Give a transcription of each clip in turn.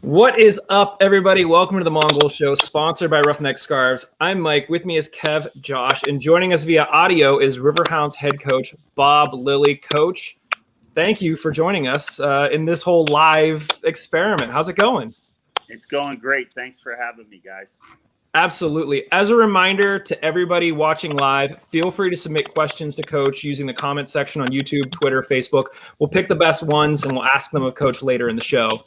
What is up, everybody? Welcome to the Mongol Show, sponsored by Roughneck Scarves. I'm Mike. With me is Kev, Josh, and joining us via audio is Riverhounds head coach Bob Lilley. Coach, thank you for joining us in this whole live experiment. How's it going? It's going great. Thanks for having me, guys. Absolutely. As a reminder to everybody watching live, feel free to submit questions to Coach using the comment section on YouTube, Twitter, Facebook. We'll pick the best ones and we'll ask them of Coach later in the show.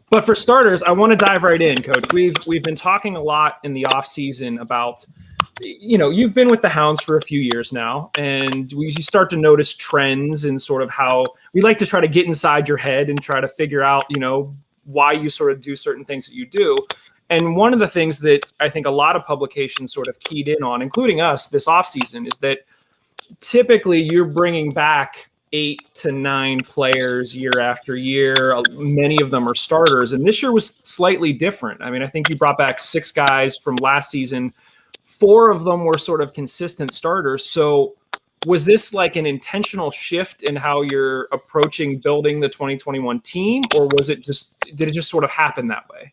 But for starters, I want to dive right in, Coach. We've been talking a lot in the off season about, you've been with the Hounds for a few years now, and you start to notice trends and sort of how we like to try to get inside your head and try to figure out, why you sort of do certain things that you do. And one of the things that I think a lot of publications sort of keyed in on, including us this offseason, is that typically you're bringing back 8 to 9 players year after year. Many of them are starters. And this year was slightly different. I mean, I think you brought back 6 guys from last season. 4 of them were sort of consistent starters. So was this like an intentional shift in how you're approaching building the 2021 team, or did it just sort of happen that way?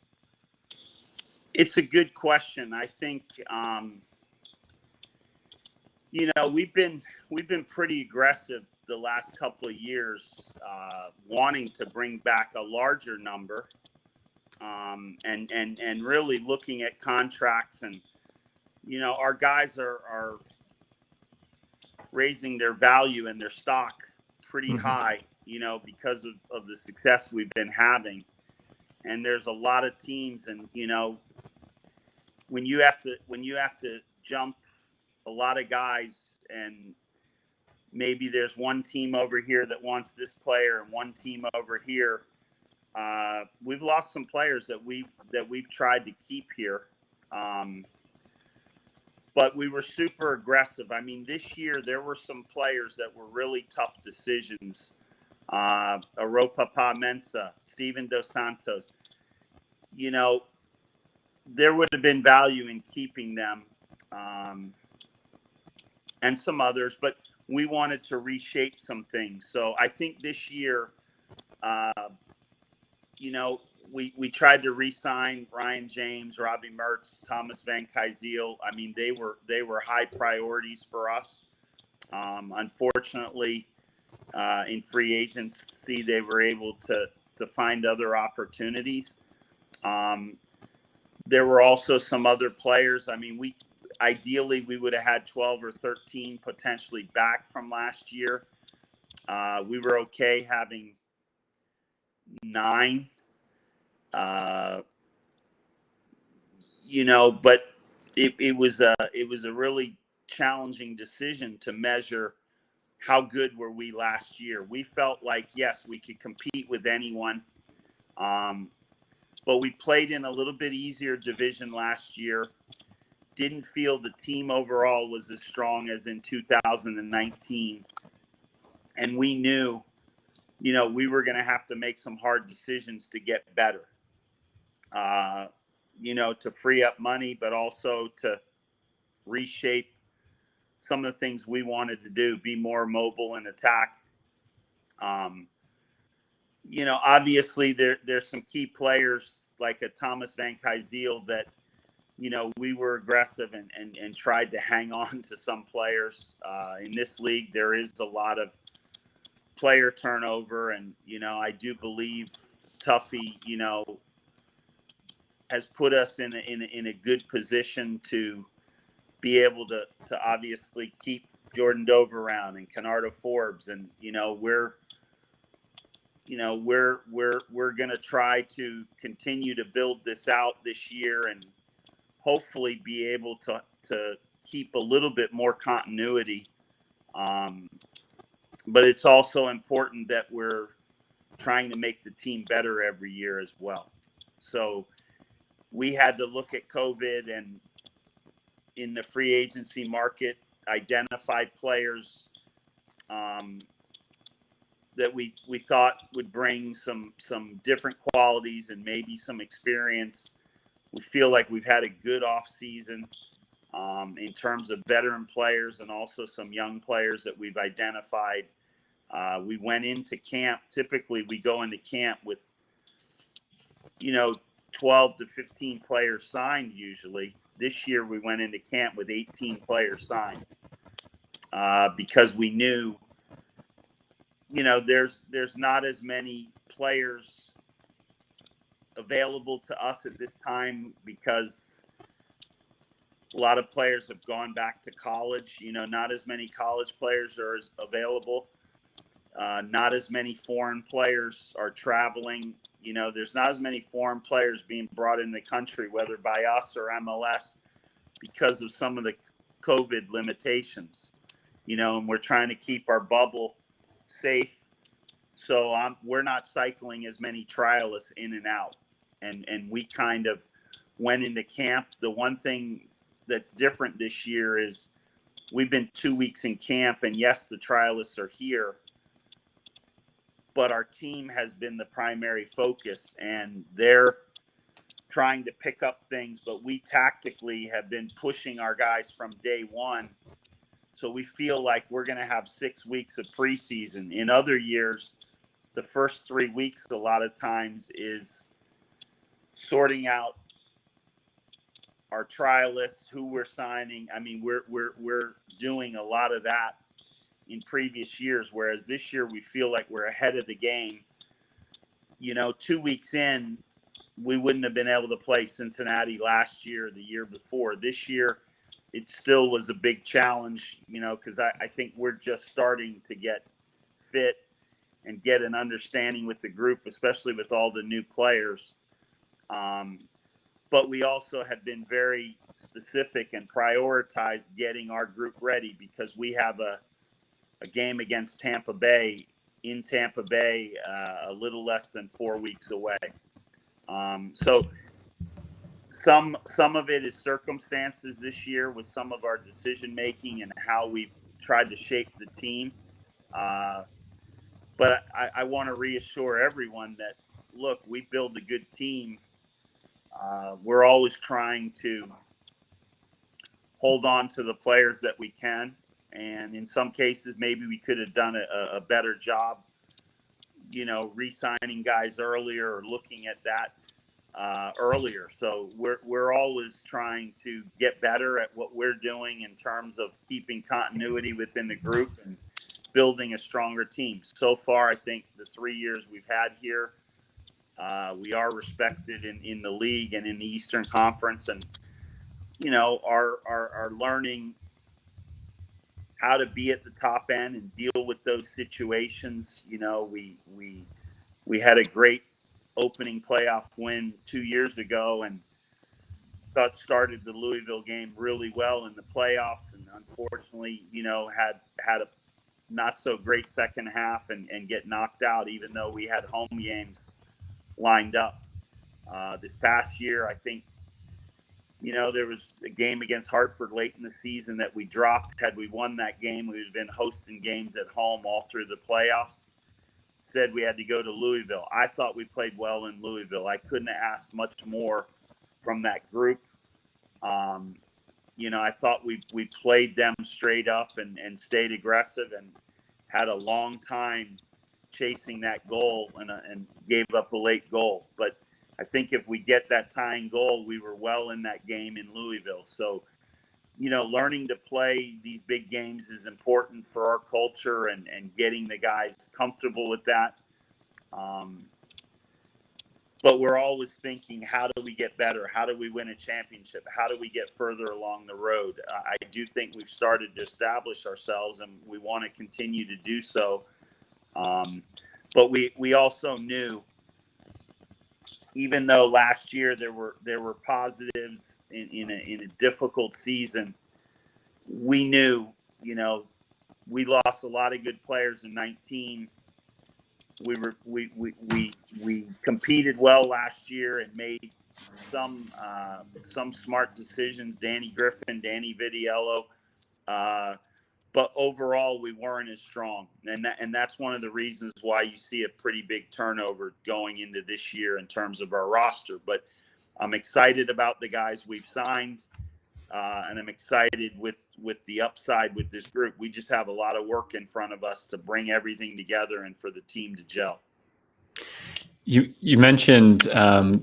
It's a good question. I think, we've been pretty aggressive the last couple of years, wanting to bring back a larger number, and really looking at contracts, and our guys are raising their value and their stock pretty high, because of the success we've been having. And there's a lot of teams, and when you have to jump a lot of guys, and maybe there's one team over here that wants this player and one team over here, we've lost some players that we've tried to keep here, but we were super aggressive. I mean, this year there were some players that were really tough decisions. Aropa Mensa, Steven Dos Santos. There would have been value in keeping them, and some others, but we wanted to reshape some things. So I think this year, we tried to re-sign Ryan James, Robbie Mertz, Thomas Van Kuyziel. I mean, they were high priorities for us. Unfortunately, in free agency, they were able to find other opportunities. There were also some other players. I mean, ideally we would have had 12 or 13 potentially back from last year. We were okay having 9. But it was a really challenging decision to measure how good were we last year. We felt like, yes, we could compete with anyone. But we played in a little bit easier division last year. Didn't feel the team overall was as strong as in 2019. And we knew, we were going to have to make some hard decisions to get better, to free up money, but also to reshape some of the things we wanted to do, be more mobile and attack. Obviously there's some key players like a Thomas Van Kuyziel that, we were aggressive and tried to hang on to some players. In this league, there is a lot of player turnover, and, I do believe Tuffy, has put us in a good position to be able to obviously keep Jordan Dove around and Kennardo Forbes, and we're going to try to continue to build this out this year and hopefully be able to keep a little bit more continuity. But it's also important that we're trying to make the team better every year as well. So we had to look at COVID and in the free agency market, identify players that we thought would bring some different qualities and maybe some experience. We feel like we've had a good off season in terms of veteran players and also some young players that we've identified. We went into camp. Typically, we go into camp with 12 to 15 players signed usually. This year we went into camp with 18 players signed because we knew, there's not as many players available to us at this time because a lot of players have gone back to college. Not as many college players are available. Not as many foreign players are traveling. There's not as many foreign players being brought in the country, whether by us or MLS, because of some of the COVID limitations. And we're trying to keep our bubble safe. So we're not cycling as many trialists in and out. And we kind of went into camp. The one thing that's different this year is we've been 2 weeks in camp, and yes, the trialists are here, but our team has been the primary focus, and they're trying to pick up things, but we tactically have been pushing our guys from day one. So we feel like we're going to have 6 weeks of preseason. In other years, the first 3 weeks, a lot of times, is sorting out our trialists, who we're signing. I mean, we're doing a lot of that in previous years, whereas this year we feel like we're ahead of the game. 2 weeks in, we wouldn't have been able to play Cincinnati last year, the year before. This year, it still was a big challenge, because I think we're just starting to get fit and get an understanding with the group, especially with all the new players. But we also have been very specific and prioritized getting our group ready because we have a game against Tampa Bay in Tampa Bay, a little less than 4 weeks away. So some of it is circumstances this year with some of our decision making and how we've tried to shape the team. But I want to reassure everyone that, look, we build a good team. We're always trying to hold on to the players that we can. And in some cases, maybe we could have done a better job, re-signing guys earlier or looking at that earlier. So we're always trying to get better at what we're doing in terms of keeping continuity within the group and building a stronger team. So far, I think the 3 years we've had here, we are respected in the league and in the Eastern Conference, and are learning how to be at the top end and deal with those situations. We had a great opening playoff win 2 years ago, and thought started the Louisville game really well in the playoffs, and unfortunately, had a not so great second half and get knocked out, even though we had home games lined up. This past year, I think, there was a game against Hartford late in the season that we dropped. Had we won that game, we would have been hosting games at home all through the playoffs. Said we had to go to Louisville. I thought we played well in Louisville. I couldn't have asked much more from that group. I thought we played them straight up and stayed aggressive and had a long time chasing that goal and gave up a late goal. But I think if we get that tying goal, we were well in that game in Louisville. So, learning to play these big games is important for our culture and getting the guys comfortable with that. But we're always thinking, how do we get better? How do we win a championship? How do we get further along the road? I do think we've started to establish ourselves, and we want to continue to do so. But we also knew, even though last year there were positives in a difficult season, we knew, we lost a lot of good players in 19. We competed well last year and made some smart decisions. Danny Griffin, Danny Vitiello, but overall we weren't as strong, and that's one of the reasons why you see a pretty big turnover going into this year in terms of our roster. But I'm excited about the guys we've signed, and I'm excited with the upside with this group. We just have a lot of work in front of us to bring everything together and for the team to gel. You mentioned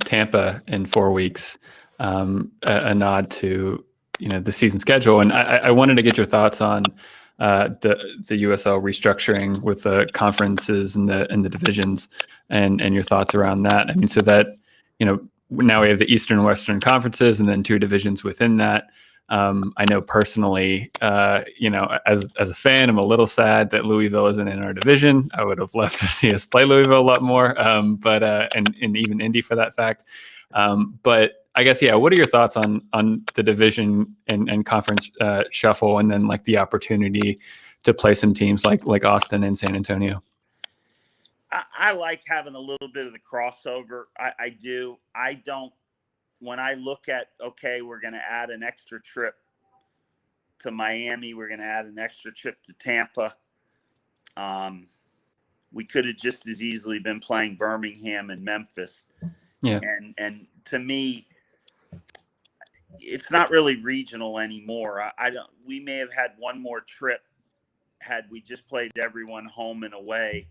Tampa in 4 weeks, a nod to the season schedule, and I wanted to get your thoughts on the USL restructuring with the conferences and the divisions, and your thoughts around that. I mean, so that now we have the Eastern and Western conferences, and then 2 divisions within that. I know personally, as a fan, I'm a little sad that Louisville isn't in our division. I would have loved to see us play Louisville a lot more, but even Indy for that fact. But I guess, what are your thoughts on the division and conference shuffle, and then like the opportunity to play some teams like Austin and San Antonio? I like having a little bit of the crossover. I do. I don't. When I look at, okay, we're going to add an extra trip to Miami, we're going to add an extra trip to Tampa. We could have just as easily been playing Birmingham and Memphis. Yeah. And to me, it's not really regional anymore. We may have had one more trip had we just played everyone home and away,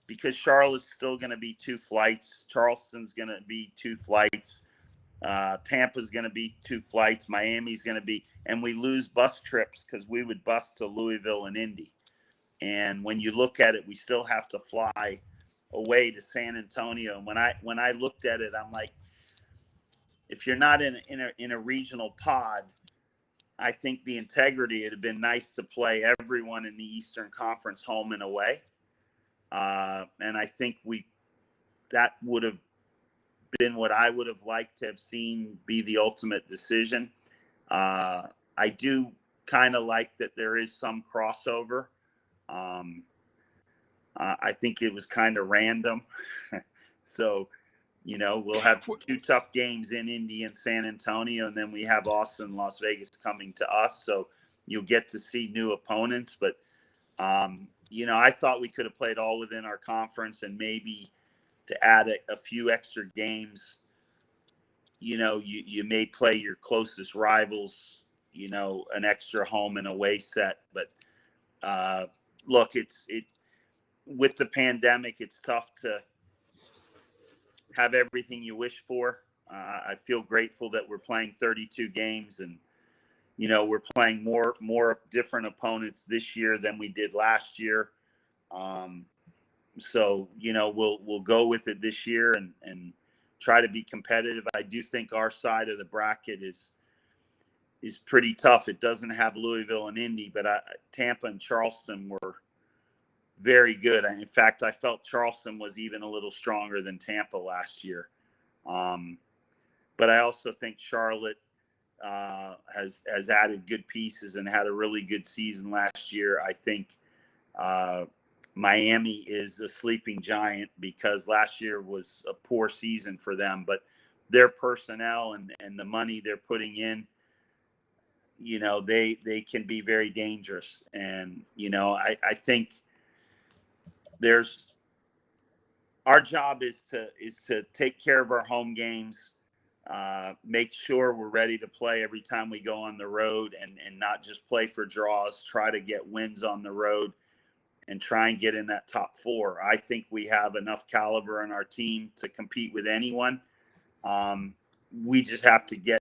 because Charlotte's still going to be 2 flights. Charleston's going to be 2 flights. Tampa's going to be 2 flights. Miami's going to be, and we lose bus trips because we would bus to Louisville and Indy. And when you look at it, we still have to fly away to San Antonio. And when I looked at it, I'm like, if you're not in a regional pod, I think the integrity, it'd have been nice to play everyone in the Eastern Conference home and away. And I think that would have been what I would have liked to have seen be the ultimate decision. I do kind of like that there is some crossover. I think it was kind of random. So, we'll have 2 tough games in Indy and San Antonio, and then we have Austin, Las Vegas coming to us. So you'll get to see new opponents. But, I thought we could have played all within our conference, and maybe to add a few extra games, you may play your closest rivals, an extra home and away set. But look, with the pandemic, it's tough to have everything you wish for. I feel grateful that we're playing 32 games, and we're playing more different opponents this year than we did last year. So we'll go with it this year and try to be competitive. I do think our side of the bracket is pretty tough. It doesn't have Louisville and Indy, but Tampa and Charleston were very good. In fact, I felt Charleston was even a little stronger than Tampa last year. But I also think Charlotte has added good pieces and had a really good season last year. I think Miami is a sleeping giant because last year was a poor season for them, but their personnel and the money they're putting in, they can be very dangerous. And, I think our job is to take care of our home games, make sure we're ready to play every time we go on the road, and not just play for draws, try to get wins on the road and try and get in that top 4. I think we have enough caliber in our team to compete with anyone. We just have to get,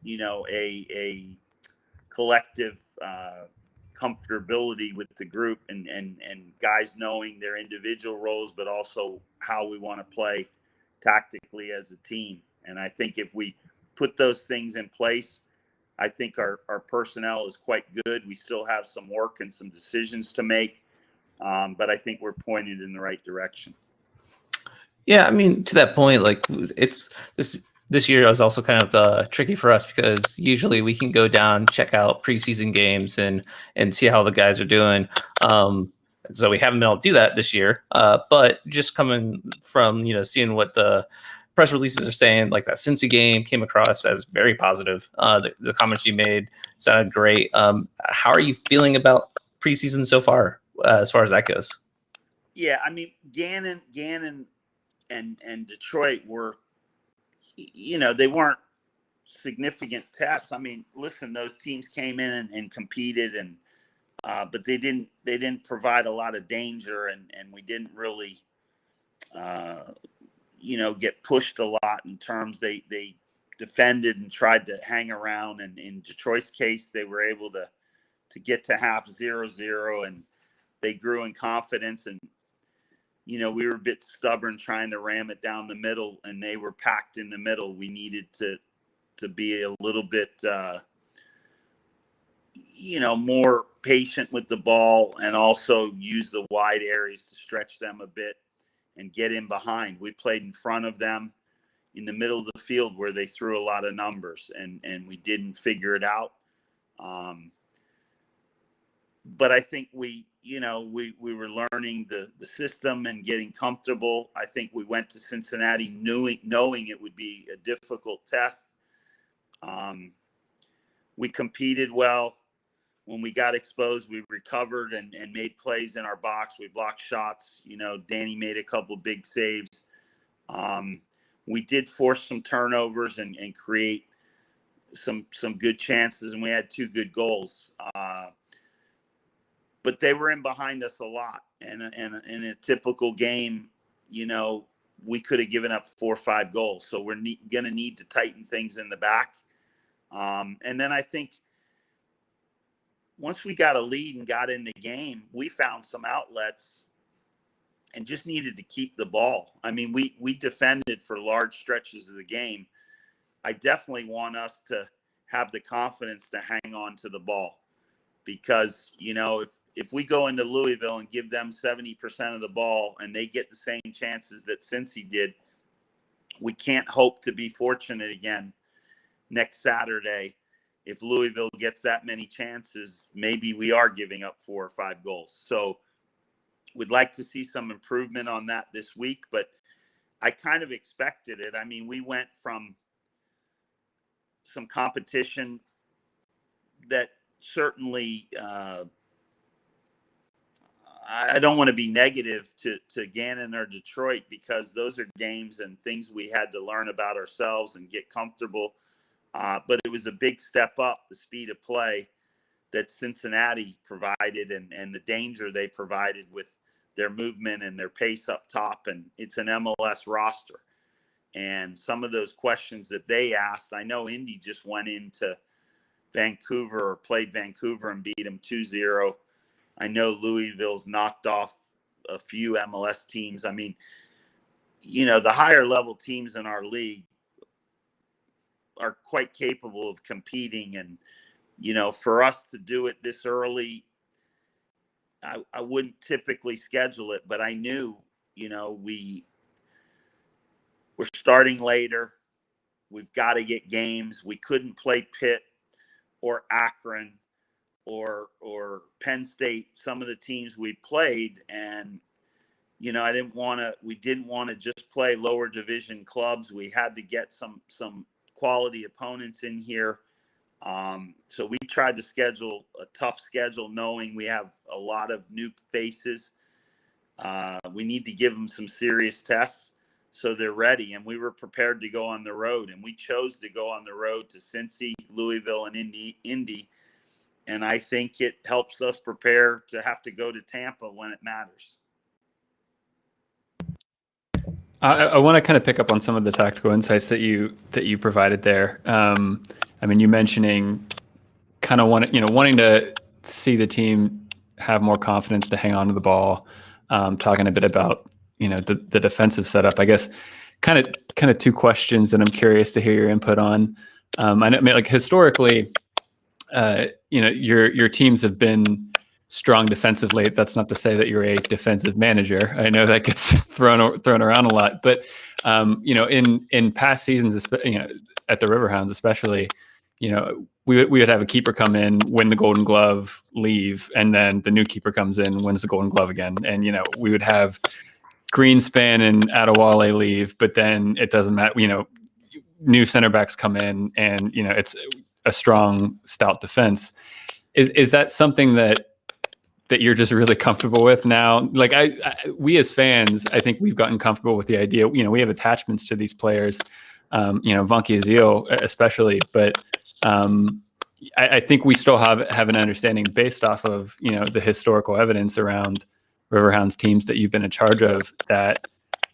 a collective comfortability with the group and guys knowing their individual roles, but also how we want to play tactically as a team. And I think if we put those things in place, I think our personnel is quite good. We still have some work and some decisions to make, but I think we're pointed in the right direction. Yeah, I mean, to that point, like it's this year was also kind of tricky for us because usually we can go down, check out preseason games and see how the guys are doing. So we haven't been able to do that this year. But just coming from, seeing what the press releases are saying, like that Cincy game came across as very positive. The comments you made sounded great. How are you feeling about preseason so far as that goes? Yeah, I mean, Gannon and Detroit were, they weren't significant tests. I mean, listen, those teams came in and competed, and but they didn't provide a lot of danger, and we didn't really get pushed a lot in terms they defended and tried to hang around. And in Detroit's case, they were able to get to half 0-0, and they grew in confidence. And, we were a bit stubborn trying to ram it down the middle, and they were packed in the middle. We needed to be a little bit, more patient with the ball, and also use the wide areas to stretch them a bit and get in behind. We played in front of them in the middle of the field where they threw a lot of numbers, and we didn't figure it out. But I think we were learning the system and getting comfortable. I think we went to Cincinnati knowing it would be a difficult test. We competed well. When we got exposed, we recovered and made plays in our box. We blocked shots. Danny made a couple big saves. We did force some turnovers and create some good chances, and we had 2 good goals. But they were in behind us a lot. And in a typical game, we could have given up 4 or 5 goals. So we're going to need to tighten things in the back. And then I think once we got a lead and got in the game, we found some outlets and just needed to keep the ball. I mean, we defended for large stretches of the game. I definitely want us to have the confidence to hang on to the ball, because, if we go into Louisville and give them 70% of the ball and they get the same chances that Cincy did, we can't hope to be fortunate again next Saturday. If Louisville gets that many chances, maybe we are giving up 4 or 5 goals. So we'd like to see some improvement on that this week, but I kind of expected it. I mean, we went from some competition that certainly I don't want to be negative to Gannon or Detroit, because those are games and things we had to learn about ourselves and get comfortable. But it was a big step up, the speed of play that Cincinnati provided and the danger they provided with their movement and their pace up top. And it's an MLS roster. And some of those questions that they asked, I know Indy just went into Vancouver or played Vancouver and beat them 2-0. I know Louisville's knocked off a few MLS teams. I mean, the higher level teams in our league are quite capable of competing. And, for us to do it this early, I wouldn't typically schedule it, but I knew, we're starting later. We've got to get games. We couldn't play Pitt or Akron or Penn State, some of the teams we played. And, we didn't want to just play lower division clubs. We had to get some quality opponents in here. So we tried to schedule a tough schedule, knowing we have a lot of new faces. We need to give them some serious tests so they're ready. And we were prepared to go on the road, and we chose to go on the road to Cincy, Louisville, and Indy. And I think it helps us prepare to have to go to Tampa when it matters. I want to kind of pick up on some of the tactical insights that you provided there. I mean, you mentioning kind of wanting to see the team have more confidence to hang on to the ball. Talking a bit about the defensive setup. I guess kind of 2 questions that I'm curious to hear your input on. I mean, like historically, your teams have been strong defensively. That's not to say that you're a defensive manager. I know that gets thrown around a lot, but in past seasons, at the Riverhounds especially, we would have a keeper come in, win the Golden Glove, leave, and then the new keeper comes in, wins the Golden Glove again, and we would have Greenspan and Adewale leave, but then it doesn't matter. New center backs come in, and it's a strong, stout defense. Is that something that you're just really comfortable with now? Like we as fans, I think we've gotten comfortable with the idea. We have attachments to these players, Vunky Azil especially, but I think we still have an understanding based off of the historical evidence around Riverhounds teams that you've been in charge of, that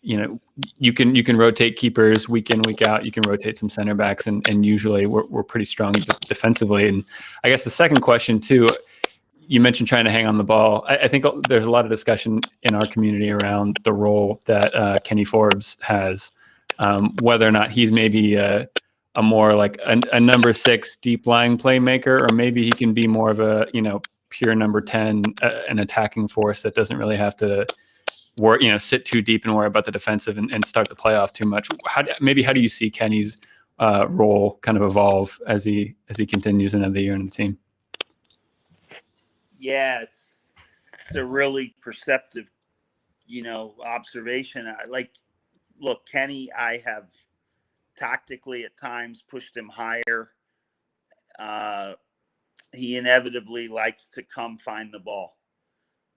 you can rotate keepers week in, week out. You can rotate some center backs, and usually we're pretty strong defensively. And I guess the second question too, you mentioned trying to hang on the ball. I think there's a lot of discussion in our community around the role that Kenny Forbes has, whether or not he's maybe a more like a number 6 deep lying playmaker, or maybe he can be more of a pure number 10, an attacking force that doesn't really have to work, sit too deep and worry about the defensive and start the playoff too much. How do you see Kenny's role kind of evolve as he continues another year in the team? Yeah, it's a really perceptive, observation. Look, Kenny, I have tactically at times pushed him higher. He inevitably likes to come find the ball.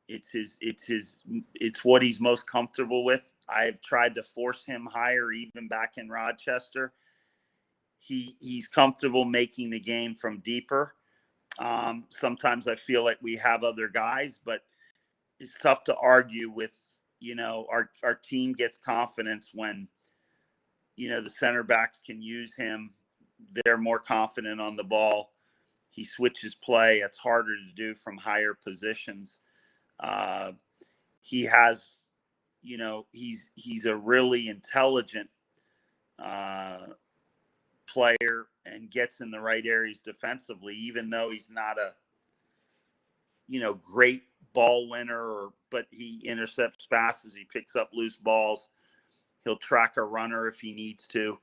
It's what he's most comfortable with. I've tried to force him higher, even back in Rochester. He's comfortable making the game from deeper. Sometimes I feel like we have other guys, but it's tough to argue with, our team gets confidence when, the center backs can use him. They're more confident on the ball. He switches play. It's harder to do from higher positions. He has, he's a really intelligent player and gets in the right areas defensively, even though he's not a, great ball winner, but he intercepts passes. He picks up loose balls. He'll track a runner if he needs to.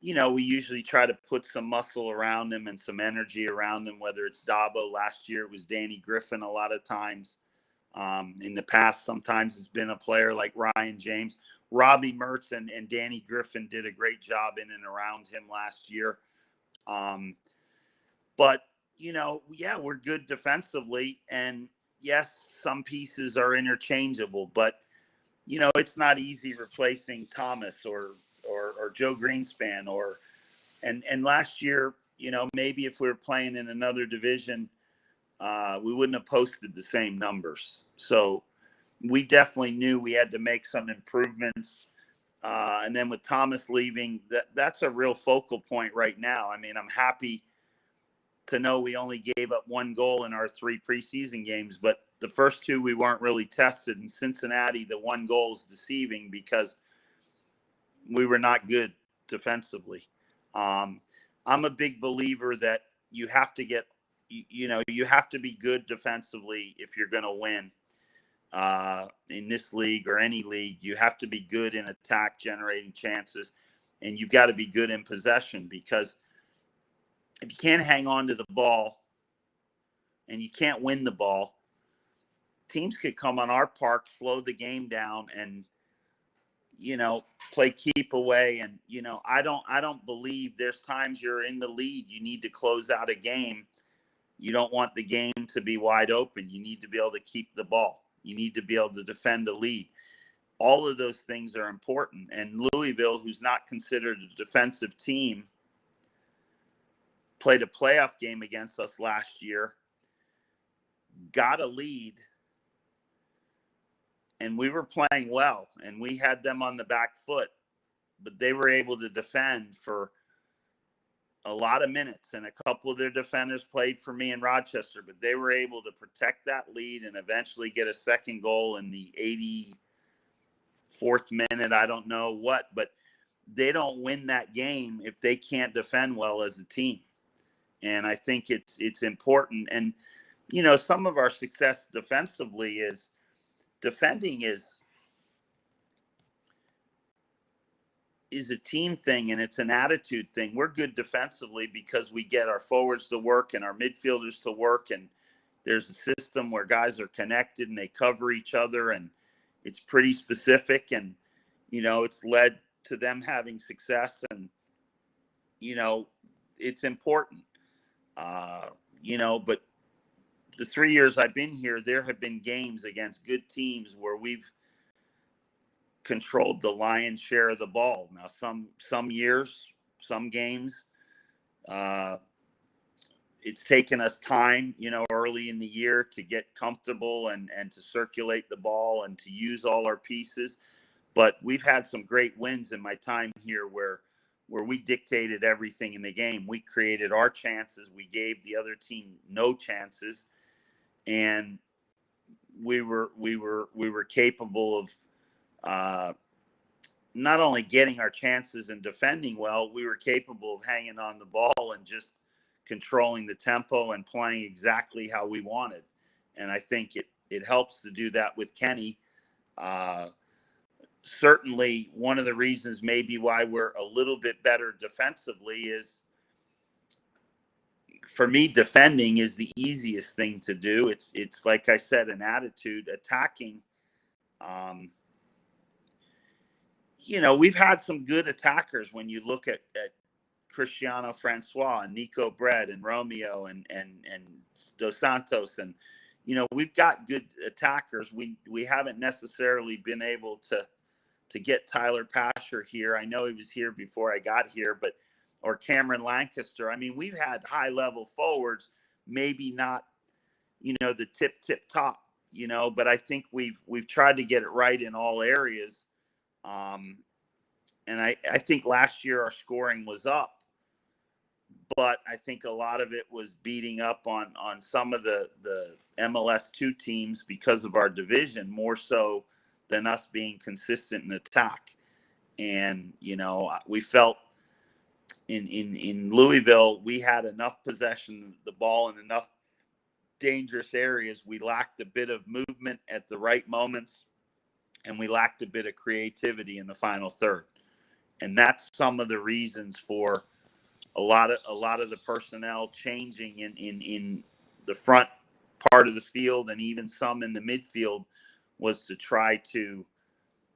We usually try to put some muscle around him and some energy around him, whether it's Dabo. Last year it was Danny Griffin a lot of times. In the past, sometimes it's been a player like Ryan James. Robbie Mertz and Danny Griffin did a great job in and around him last year. But, we're good defensively. And yes, some pieces are interchangeable, but, it's not easy replacing Thomas or Joe Greenspan and last year, maybe if we were playing in another division, we wouldn't have posted the same numbers. So we definitely knew we had to make some improvements. And then with Thomas leaving, that's a real focal point right now. I mean, I'm happy to know we only gave up 1 goal in our 3 preseason games, but the first 2 we weren't really tested. In Cincinnati, the 1 goal is deceiving because we were not good defensively. I'm a big believer that you have to get, you have to be good defensively if you're going to win in this league or any league. You have to be good in attack, generating chances, and you've got to be good in possession, because if you can't hang on to the ball and you can't win the ball, teams could come on our park, slow the game down, and play keep away. And I don't believe there's times you're in the lead, you need to close out a game. You don't want the game to be wide open. You need to be able to keep the ball. You need to be able to defend the lead. All of those things are important. And Louisville, who's not considered a defensive team, played a playoff game against us last year, got a lead, and we were playing well, and we had them on the back foot, but they were able to defend for a lot of minutes, and a couple of their defenders played for me in Rochester, but they were able to protect that lead and eventually get a second goal in the 84th minute. I don't know what, but they don't win that game if they can't defend well as a team. And I think it's important. And, some of our success defensively is defending is a team thing, and it's an attitude thing. We're good defensively because we get our forwards to work and our midfielders to work, and there's a system where guys are connected and they cover each other, and it's pretty specific, and it's led to them having success, and it's important. But the 3 years I've been here, there have been games against good teams where we've controlled the lion's share of the ball. Now, some years, some games, it's taken us time, early in the year to get comfortable and to circulate the ball and to use all our pieces. But we've had some great wins in my time here where we dictated everything in the game. We created our chances. We gave the other team no chances, and we were capable of not only getting our chances and defending well. We were capable of hanging on the ball and just controlling the tempo and playing exactly how we wanted. And I think it helps to do that with Kenny. Certainly one of the reasons maybe why we're a little bit better defensively is, for me, defending is the easiest thing to do. It's like I said, an attitude. Attacking, we've had some good attackers when you look at Cristiano Francois and Nico Brett and Romeo and Dos Santos. And, we've got good attackers. We haven't necessarily been able to get Tyler Pasher here. I know he was here before I got here, or Cameron Lancaster. I mean, we've had high level forwards, maybe not, the tip top, but I think we've tried to get it right in all areas. And I think last year our scoring was up, but I think a lot of it was beating up on some of the MLS2 teams because of our division, more so than us being consistent in attack. And, we felt in Louisville, we had enough possession of the ball in enough dangerous areas. We lacked a bit of movement at the right moments, and we lacked a bit of creativity in the final third. And that's some of the reasons for a lot of the personnel changing in the front part of the field, and even some in the midfield, was to try to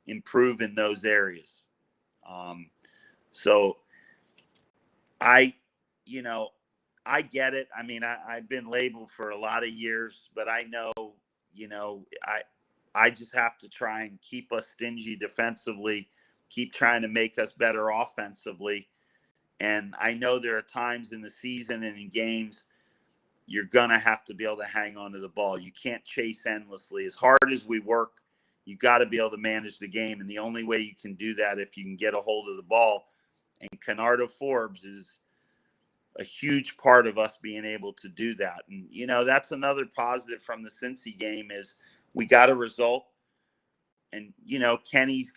improve in those areas. So I get it. I mean, I've been labeled for a lot of years, but I know, I just have to try and keep us stingy defensively, keep trying to make us better offensively. And I know there are times in the season and in games you're going to have to be able to hang on to the ball. You can't chase endlessly. As hard as we work, you got to be able to manage the game. And the only way you can do that if you can get a hold of the ball. And Canardo Forbes is a huge part of us being able to do that. And, that's another positive from the Cincy game is we got a result. And, Kenny's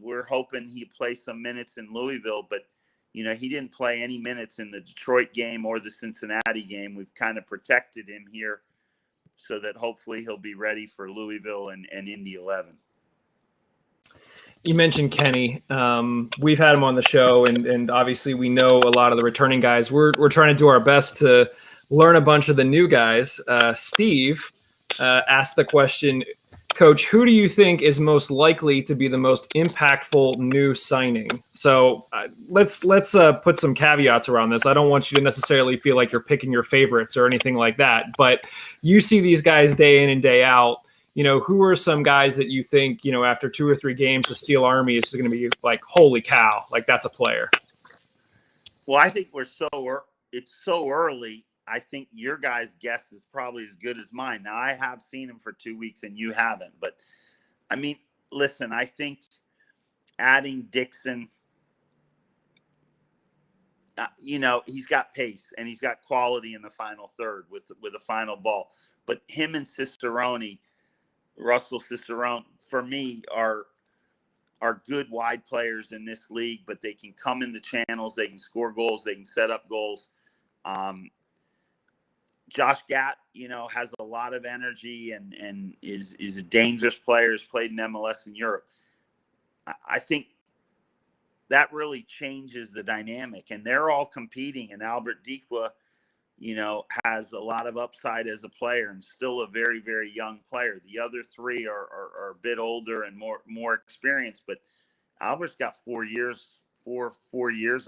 we're hoping he plays some minutes in Louisville, but he didn't play any minutes in the Detroit game or the Cincinnati game. We've kind of protected him here so that hopefully he'll be ready for Louisville and Indy 11. You mentioned Kenny. We've had him on the show, and obviously we know a lot of the returning guys. We're trying to do our best to learn a bunch of the new guys. Steve asked the question, Coach, who do you think is most likely to be the most impactful new signing? So let's put some caveats around this. I don't want you to necessarily feel like you're picking your favorites or anything like that, but you see these guys day in and day out. Who are some guys that you think, after 2 or 3 games, the Steel Army is going to be like, holy cow, like that's a player? Well, I think it's so early. I think your guys' guess is probably as good as mine. Now, I have seen him for 2 weeks and you haven't. But, I mean, listen, I think adding Dixon, he's got pace and he's got quality in the final third with a final ball. But him and Russell Cicerone, for me, are good wide players in this league, but they can come in the channels, they can score goals, they can set up goals. Josh Gatt, has a lot of energy and is a dangerous player, has played in MLS in Europe. I think that really changes the dynamic, and they're all competing, and Albert Dikwa, has a lot of upside as a player and still a very, very young player. The other 3 are a bit older and more experienced, but Albert's got 4 years,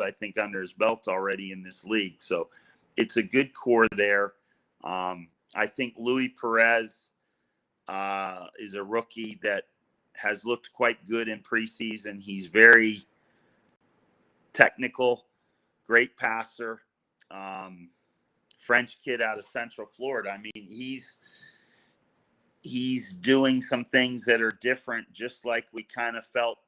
I think, under his belt already in this league. So it's a good core there. I think Luis Perez is a rookie that has looked quite good in preseason. He's very technical, great passer. French kid out of Central Florida. I mean, he's doing some things that are different, just like we kind of felt,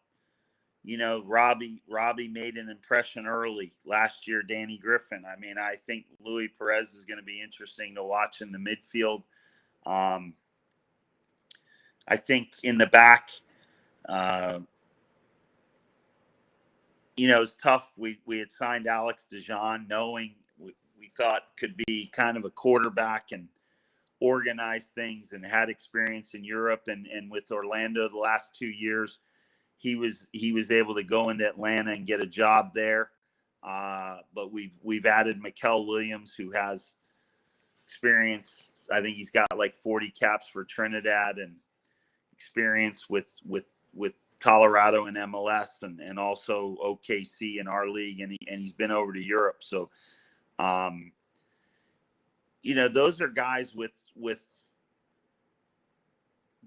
Robbie made an impression early last year. Danny Griffin. I mean, I think Louis Perez is going to be interesting to watch in the midfield. I think in the back, it's tough. We had signed Alex DeJean, knowing we thought could be kind of a quarterback and organize things, and had experience in Europe and with Orlando the last 2 years. He was able to go into Atlanta and get a job there. But we've added Mikel Williams, who has experience. I think he's got like 40 caps for Trinidad and experience with Colorado and MLS and also OKC in our league, and he's been over to Europe. So, those are guys with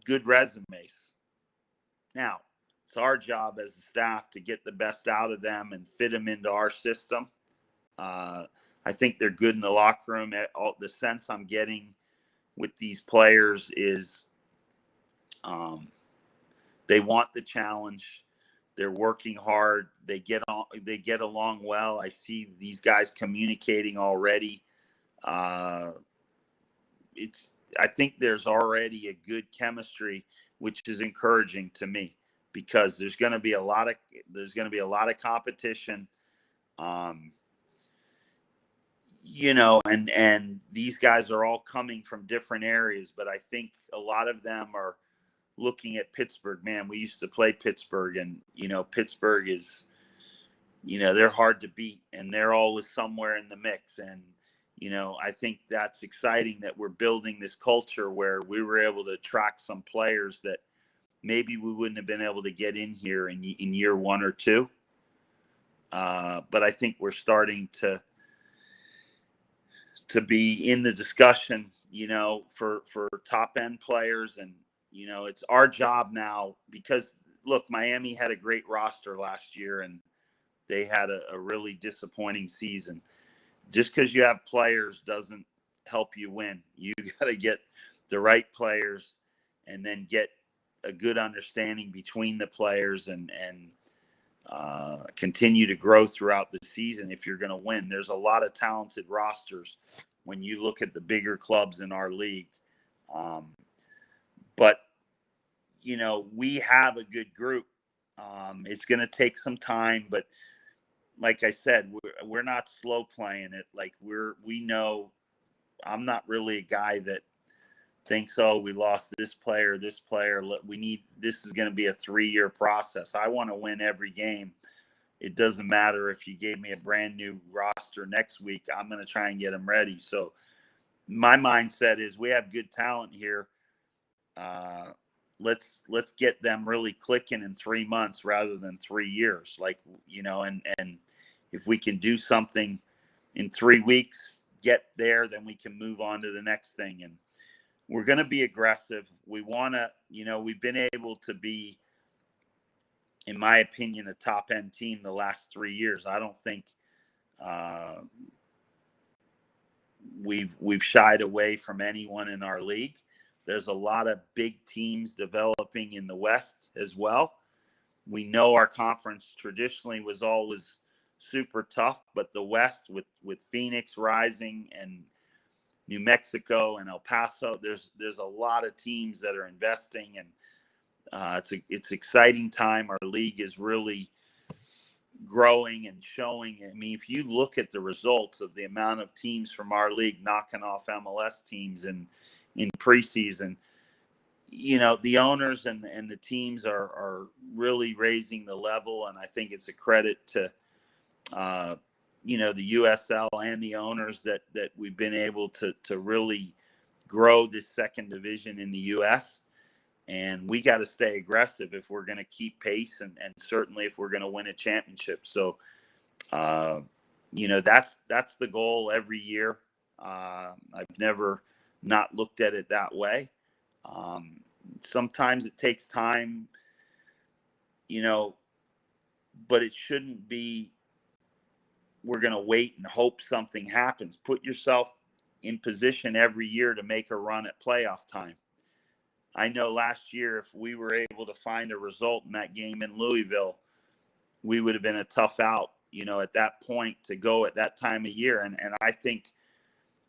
good resumes. Now, it's our job as a staff to get the best out of them and fit them into our system. I think they're good in the locker room. The sense I'm getting with these players is they want the challenge. They're working hard. They get along well. I see these guys communicating already. I think there's already a good chemistry, which is encouraging to me, because there's going to be a lot of competition. And these guys are all coming from different areas, but I think a lot of them are looking at Pittsburgh. Man, we used to play Pittsburgh, and Pittsburgh is, they're hard to beat, and they're always somewhere in the mix. And I think that's exciting that we're building this culture where we were able to attract some players that maybe we wouldn't have been able to get in here in year 1 or 2. But I think we're starting to be in the discussion, for top end players. And, it's our job now, because look, Miami had a great roster last year and they had a really disappointing season. Just because you have players doesn't help you win. You got to get the right players and then get a good understanding between the players and continue to grow throughout the season if you're going to win. There's a lot of talented rosters when you look at the bigger clubs in our league. But, we have a good group. It's going to take some time, but like I said, we're not slow playing it. Like we know I'm not really a guy that thinks, oh, we lost this player. This is going to be a 3-year process. I want to win every game. It doesn't matter if you gave me a brand new roster next week. I'm going to try and get them ready. So my mindset is we have good talent here. Let's get them really clicking in 3 months rather than 3 years. And if we can do something in 3 weeks, get there, then we can move on to the next thing. And we're going to be aggressive. We want to, we've been able to be, in my opinion, a top end team the last 3 years. I don't think we've shied away from anyone in our league. There's a lot of big teams developing in the West as well. We know our conference traditionally was always super tough, but the West with Phoenix rising and New Mexico and El Paso, there's a lot of teams that are investing, and it's exciting time. Our league is really growing and showing. I mean, if you look at the results of the amount of teams from our league knocking off MLS teams in preseason, the owners and the teams are really raising the level. And I think it's a credit to, the USL and the owners that we've been able to really grow this second division in the U.S. And we got to stay aggressive if we're going to keep pace and certainly if we're going to win a championship. So, that's the goal every year. I've never not looked at it that way. Sometimes it takes time, but it shouldn't be, we're going to wait and hope something happens. Put yourself in position every year to make a run at playoff time. I know last year, if we were able to find a result in that game in Louisville, we would have been a tough out, at that point to go at that time of year. And I think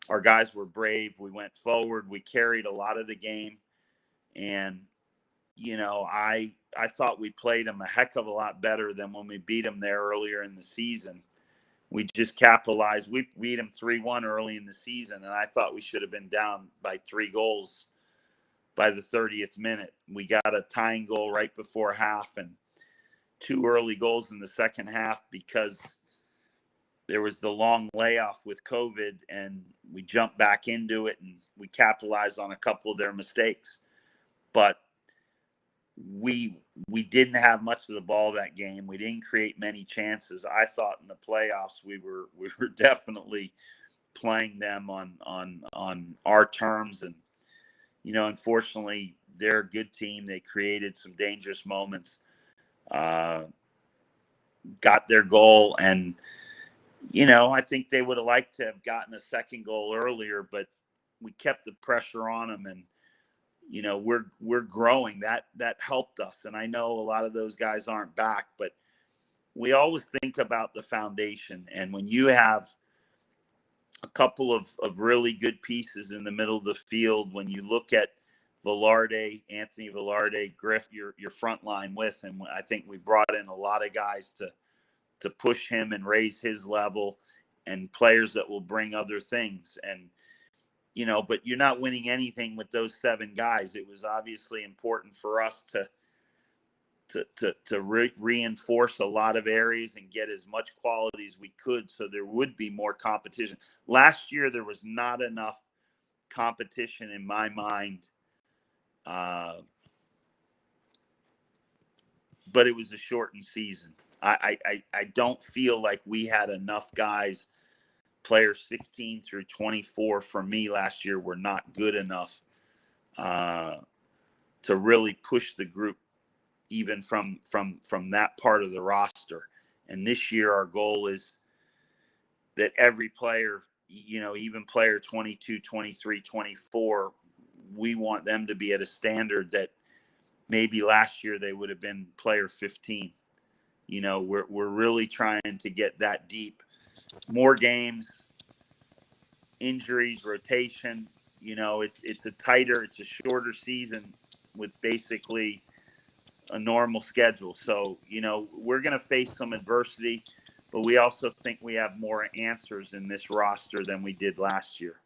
our guys were brave. We went forward. We carried a lot of the game. And, I thought we played them a heck of a lot better than when we beat them there earlier in the season. We just capitalized. We beat them 3-1 early in the season, and I thought we should have been down by 3 goals by the 30th minute. We got a tying goal right before half and 2 early goals in the second half because there was the long layoff with COVID, and we jumped back into it, and we capitalized on a couple of their mistakes. But we didn't have much of the ball that game. We didn't create many chances. I thought in the playoffs we were definitely playing them on our terms, and unfortunately they're a good team. They created some dangerous moments, got their goal, and I think they would have liked to have gotten a second goal earlier, but we kept the pressure on them, and we're growing. That helped us. And I know a lot of those guys aren't back, but we always think about the foundation. And when you have a couple of really good pieces in the middle of the field, when you look at Anthony Velarde, Griff, your front line with him, I think we brought in a lot of guys to push him and raise his level, and players that will bring other things. And but you're not winning anything with those 7 guys. It was obviously important for us to reinforce a lot of areas and get as much quality as we could, so there would be more competition. Last year, there was not enough competition in my mind, but it was a shortened season. I don't feel like we had enough guys. Players 16 through 24 for me last year were not good enough to really push the group, even from that part of the roster. And this year our goal is that every player, even player 22, 23, 24, we want them to be at a standard that maybe last year they would have been player 15. We're really trying to get that deep. More games, injuries, rotation. It's a shorter season with basically a normal schedule. So, we're going to face some adversity, but we also think we have more answers in this roster than we did last year.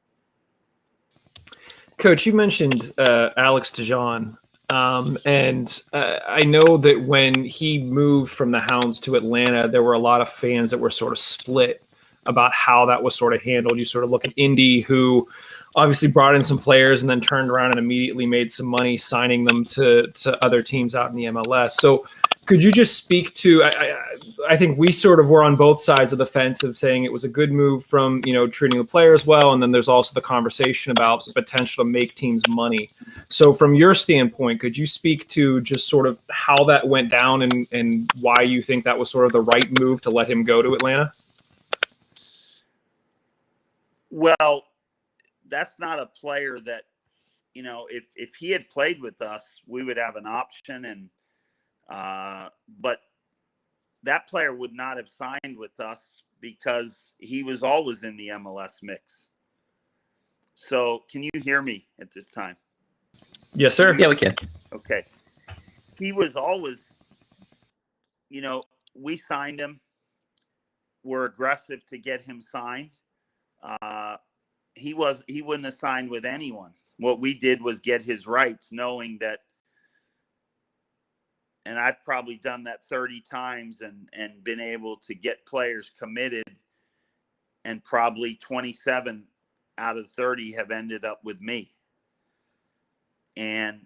Coach, you mentioned Alex DeJean. And I know that when he moved from the Hounds to Atlanta, there were a lot of fans that were sort of split about how that was sort of handled. You sort of look at Indy, who obviously brought in some players and then turned around and immediately made some money signing them to other teams out in the MLS. So could you just speak to, I think we sort of were on both sides of the fence of saying it was a good move from, treating the players well. And then there's also the conversation about the potential to make teams money. So from your standpoint, could you speak to just sort of how that went down and why you think that was sort of the right move to let him go to Atlanta? Well, that's not a player that, if he had played with us, we would have an option. And, but that player would not have signed with us because he was always in the MLS mix. So can you hear me at this time? Yes, sir. Yeah, we can. Okay. He was always, we signed him. We're aggressive to get him signed. He wouldn't have signed with anyone. What we did was get his rights, knowing that, and I've probably done that 30 times and been able to get players committed, and probably 27 out of 30 have ended up with me. And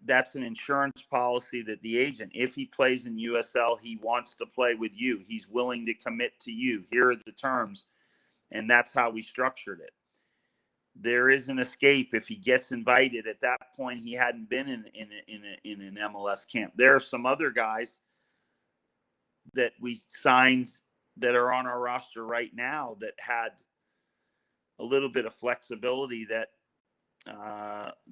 that's an insurance policy that the agent, if he plays in USL, he wants to play with you. He's willing to commit to you. Here are the terms. And that's how we structured it. There is an escape if he gets invited. At that point, he hadn't been in an MLS camp. There are some other guys that we signed that are on our roster right now that had a little bit of flexibility that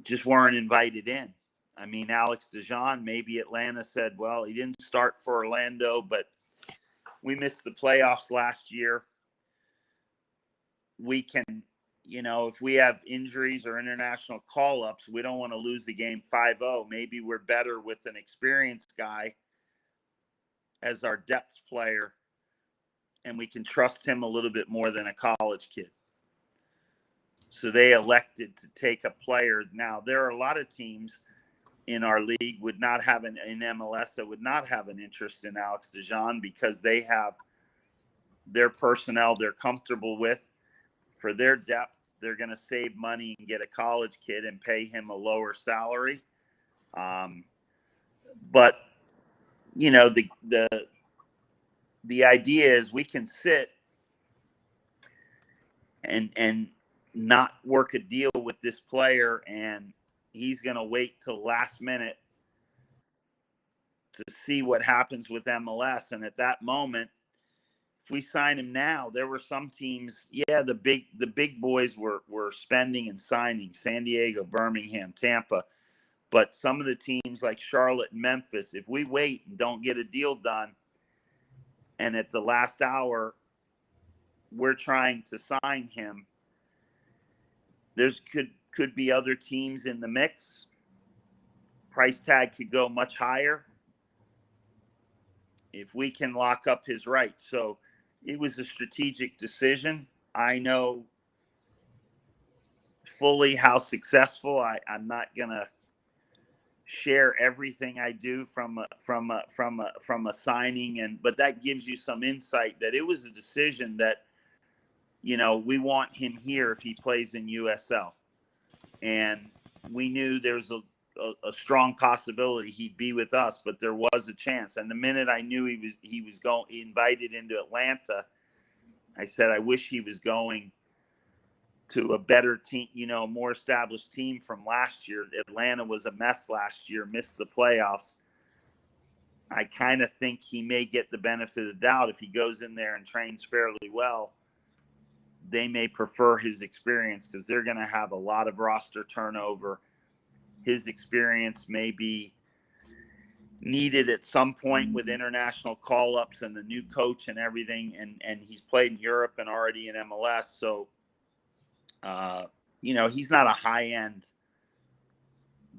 just weren't invited in. I mean, Alex DeJean, maybe Atlanta said, well, he didn't start for Orlando, but we missed the playoffs last year. We can, if we have injuries or international call-ups, we don't want to lose the game 5-0. Maybe we're better with an experienced guy as our depth player, and we can trust him a little bit more than a college kid. So they elected to take a player. Now, there are a lot of teams in our league would not have in MLS that would not have an interest in Alex DeJean because they have their personnel they're comfortable with. For their depth, they're going to save money and get a college kid and pay him a lower salary. But the idea is we can sit and not work a deal with this player, and he's going to wait till last minute to see what happens with MLS. And at that moment, if we sign him now, there were some teams, the big boys were spending and signing, San Diego, Birmingham, Tampa. But some of the teams like Charlotte and Memphis, if we wait and don't get a deal done, and at the last hour we're trying to sign him, there's could be other teams in the mix. Price tag could go much higher if we can lock up his rights. So it was a strategic decision. I know fully how successful. I'm not gonna share everything I do from a signing, but that gives you some insight that it was a decision that we want him here if he plays in USL, and we knew there's a strong possibility he'd be with us, but there was a chance. And the minute I knew he was invited into Atlanta, I said I wish he was going to a better team, a more established team from last year. Atlanta was a mess last year, missed the playoffs. I kind of think he may get the benefit of the doubt if he goes in there and trains fairly well. They may prefer his experience because they're going to have a lot of roster turnover. His experience may be needed at some point with international call-ups and the new coach and everything. And he's played in Europe and already in MLS. So, he's not a high-end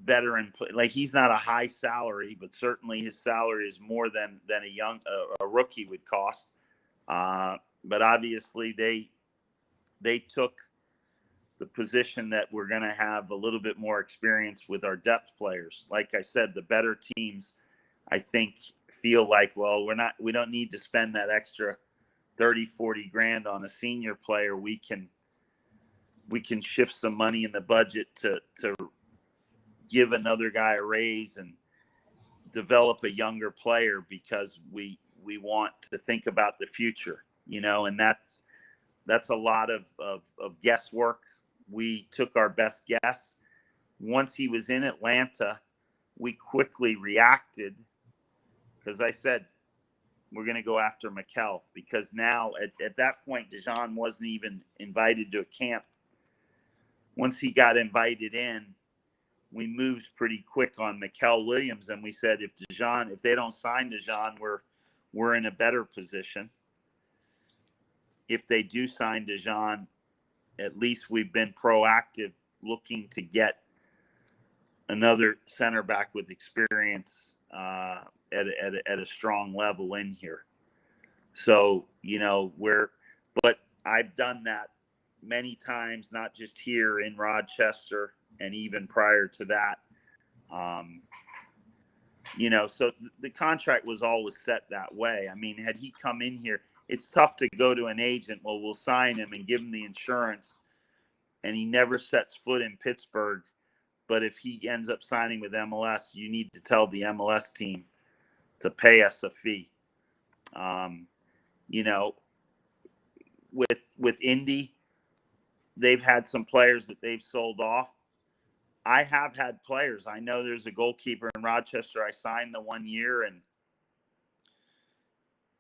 veteran. Like, he's not a high salary, but certainly his salary is more than a rookie would cost. But obviously they took the position that we're going to have a little bit more experience with our depth players. Like I said, the better teams, I think, feel like, well, we don't need to spend that extra 30, 40 grand on a senior player. We can shift some money in the budget to give another guy a raise and develop a younger player because we want to think about the future, and that's a lot of guesswork. We took our best guess. Once he was in Atlanta, we quickly reacted because I said, we're going to go after Mikel, because now at that point, DeJean wasn't even invited to a camp. Once he got invited in, we moved pretty quick on Mikel Williams, and we said, if they don't sign DeJean, we're in a better position. If they do sign DeJean, at least we've been proactive looking to get another center back with experience at a strong level in here. So, but I've done that many times, not just here in Rochester and even prior to that. So the contract was always set that way. I mean, had he come in here, it's tough to go to an agent. Well, we'll sign him and give him the insurance, and he never sets foot in Pittsburgh. But if he ends up signing with MLS, you need to tell the MLS team to pay us a fee. With Indy, they've had some players that they've sold off. I have had players. I know there's a goalkeeper in Rochester I signed the 1 year, and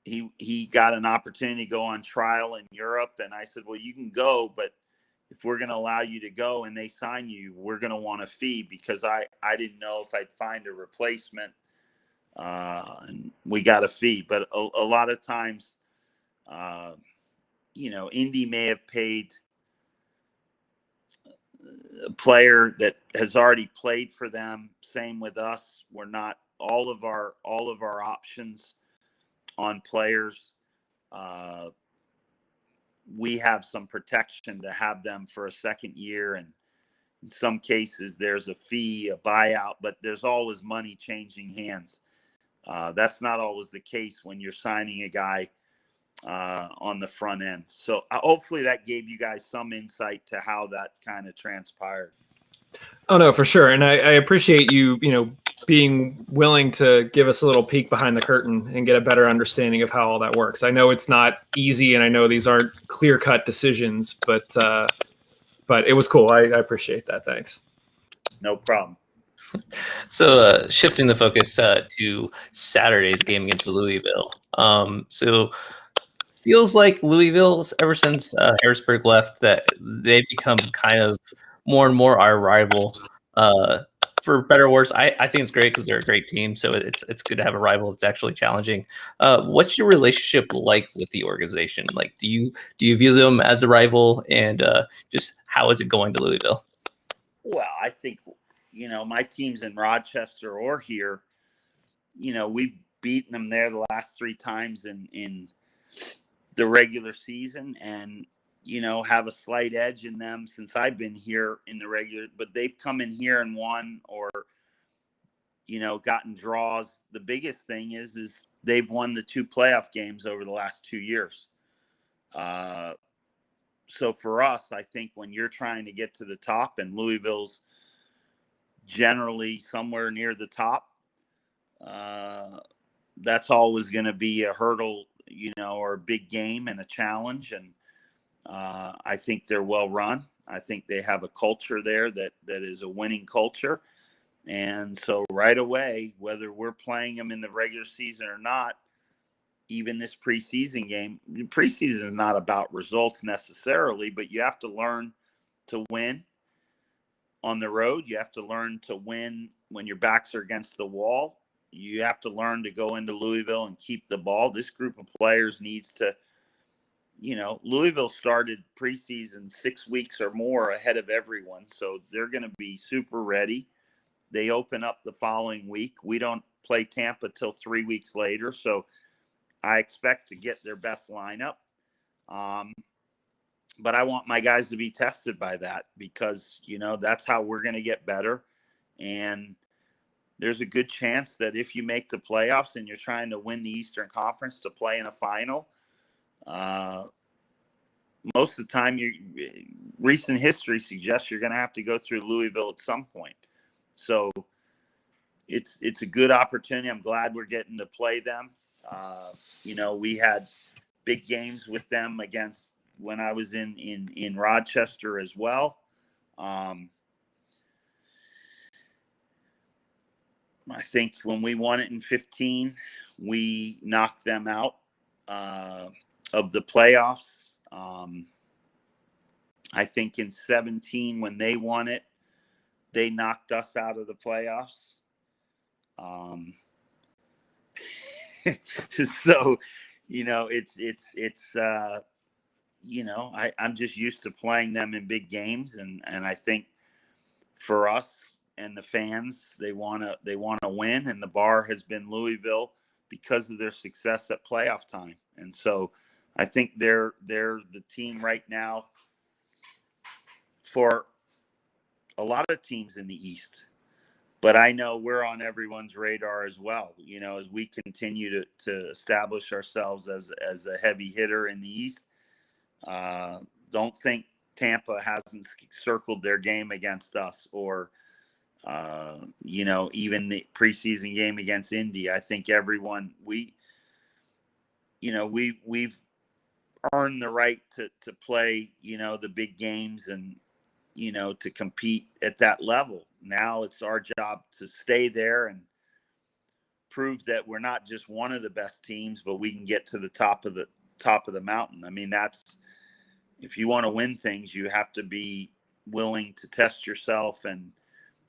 he got an opportunity to go on trial in Europe. And I said, well, you can go, but if we're going to allow you to go and they sign you, we're going to want a fee, because I didn't know if I'd find a replacement. And we got a fee, but a lot of times, Indy may have paid a player that has already played for them. Same with us. We're not all of our options on players. We have some protection to have them for a second year, and in some cases there's a fee, a buyout, but there's always money changing hands. That's not always the case when you're signing a guy on the front end. So hopefully that gave you guys some insight to how that kind of transpired. Oh no, for sure. And I appreciate you, being willing to give us a little peek behind the curtain and get a better understanding of how all that works. I know it's not easy, and I know these aren't clear-cut decisions, but it was cool. I appreciate that. Thanks. No problem. So shifting the focus to Saturday's game against Louisville. So feels like Louisville, ever since Harrisburg left, that they've become kind of more and more our rival. For better or worse, I think it's great because they're a great team. So it's good to have a rival that's actually challenging. What's your relationship like with the organization? Like, do you view them as a rival, and just how is it going to Louisville? Well, I think, my teams in Rochester or here, we've beaten them there the last 3 times in the regular season, and, have a slight edge in them since I've been here in the regular, but they've come in here and won or, gotten draws. The biggest thing is they've won the 2 playoff games over the last 2 years. So for us, I think when you're trying to get to the top, and Louisville's generally somewhere near the top, that's always going to be a hurdle, or a big game and a challenge. And I think they're well run. I think they have a culture there that is a winning culture. And so right away, whether we're playing them in the regular season or not, even this preseason game, preseason is not about results necessarily, but you have to learn to win on the road. You have to learn to win when your backs are against the wall. You have to learn to go into Louisville and keep the ball. This group of players needs to, Louisville started preseason 6 weeks or more ahead of everyone. So they're going to be super ready. They open up the following week. We don't play Tampa till 3 weeks later. So I expect to get their best lineup. But I want my guys to be tested by that, because, that's how we're going to get better. And there's a good chance that if you make the playoffs and you're trying to win the Eastern Conference to play in a final, most of the time, recent history suggests you're going to have to go through Louisville at some point. So it's a good opportunity. I'm glad we're getting to play them. We had big games with them against when I was in Rochester as well. I think when we won it in 15, we knocked them out of the playoffs. I think in 17, when they won it, they knocked us out of the playoffs. So, I'm just used to playing them in big games, and I think for us and the fans, they want to win, and the bar has been Louisville because of their success at playoff time. And so I think they're the team right now for a lot of teams in the East. But I know we're on everyone's radar as well, as we continue to establish ourselves as a heavy hitter in the East. Don't think Tampa hasn't circled their game against us, or, even the preseason game against Indy. I think everyone, we've earned the right to play, the big games and, to compete at that level. Now it's our job to stay there and prove that we're not just one of the best teams, but we can get to the top of the mountain. I mean, if you want to win things, you have to be willing to test yourself and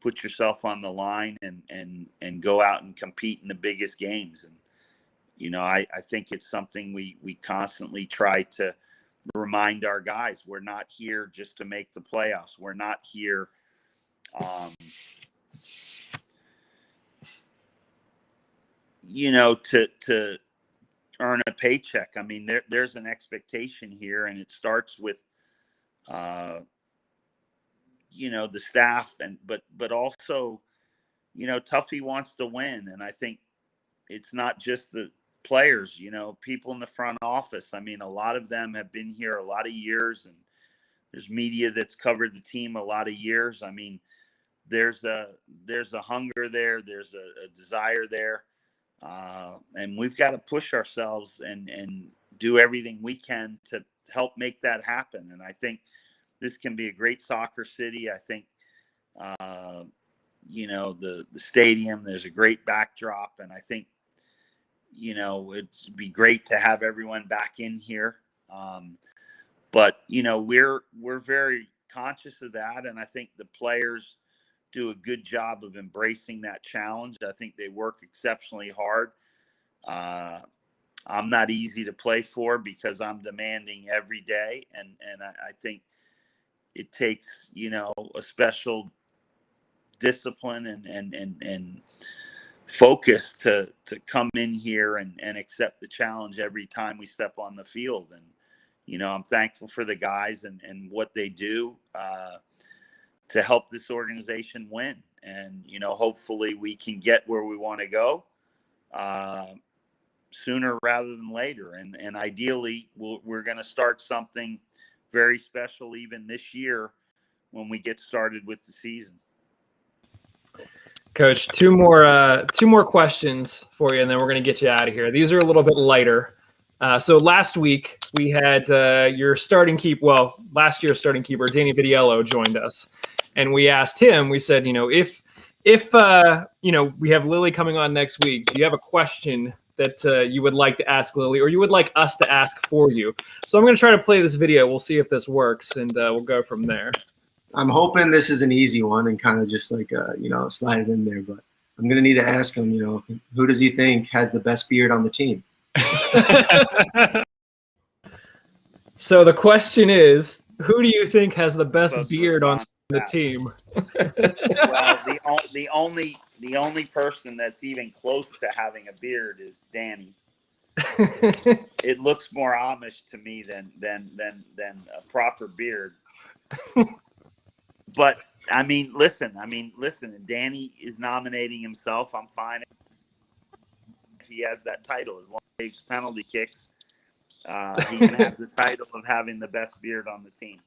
put yourself on the line and go out and compete in the biggest games. And, you know, I think it's something we constantly try to remind our guys. We're not here just to make the playoffs. We're not here you know, to earn a paycheck. I mean, there's an expectation here, and it starts with you know, the staff, and but also, you know, Tuffy wants to win. And I think it's not just the players, you know, people in the front office. I mean, a lot of them have been here a lot of years, and there's media that's covered the team a lot of years. I mean, there's a hunger there, there's a desire there, and we've got to push ourselves and do everything we can to help make that happen. And I think this can be a great soccer city. I think you know, the stadium, there's a great backdrop, and I think, you know, it'd be great to have everyone back in here. But, you know, we're very conscious of that. And I think the players do a good job of embracing that challenge. I think they work exceptionally hard. I'm not easy to play for because I'm demanding every day. And I think it takes, you know, a special discipline and focus to come in here and accept the challenge every time we step on the field. And, you know, I'm thankful for the guys and what they do to help this organization win. And, you know, hopefully we can get where we want to go sooner rather than later. And ideally, we're going to start something very special even this year when we get started with the season. Coach, two more questions for you, and then we're going to get you out of here. These are a little bit lighter. So last week we had your starting last year's starting keeper, Danny Vitiello, joined us, and we asked him. We said, you know, if you know, we have Lilley coming on next week, do you have a question that you would like to ask Lilley, or you would like us to ask for you? So I'm going to try to play this video. We'll see if this works, and we'll go from there. I'm hoping this is an easy one and kind of just like, you know, slide it in there. But I'm going to need to ask him, you know, who does he think has the best beard on the team? So the question is, who do you think has the best beard on the team? Well, the only person that's even close to having a beard is Danny. It looks more Amish to me than a proper beard. But I mean, listen. Danny is nominating himself. I'm fine if he has that title, as long as he takes penalty kicks. He can have the title of having the best beard on the team.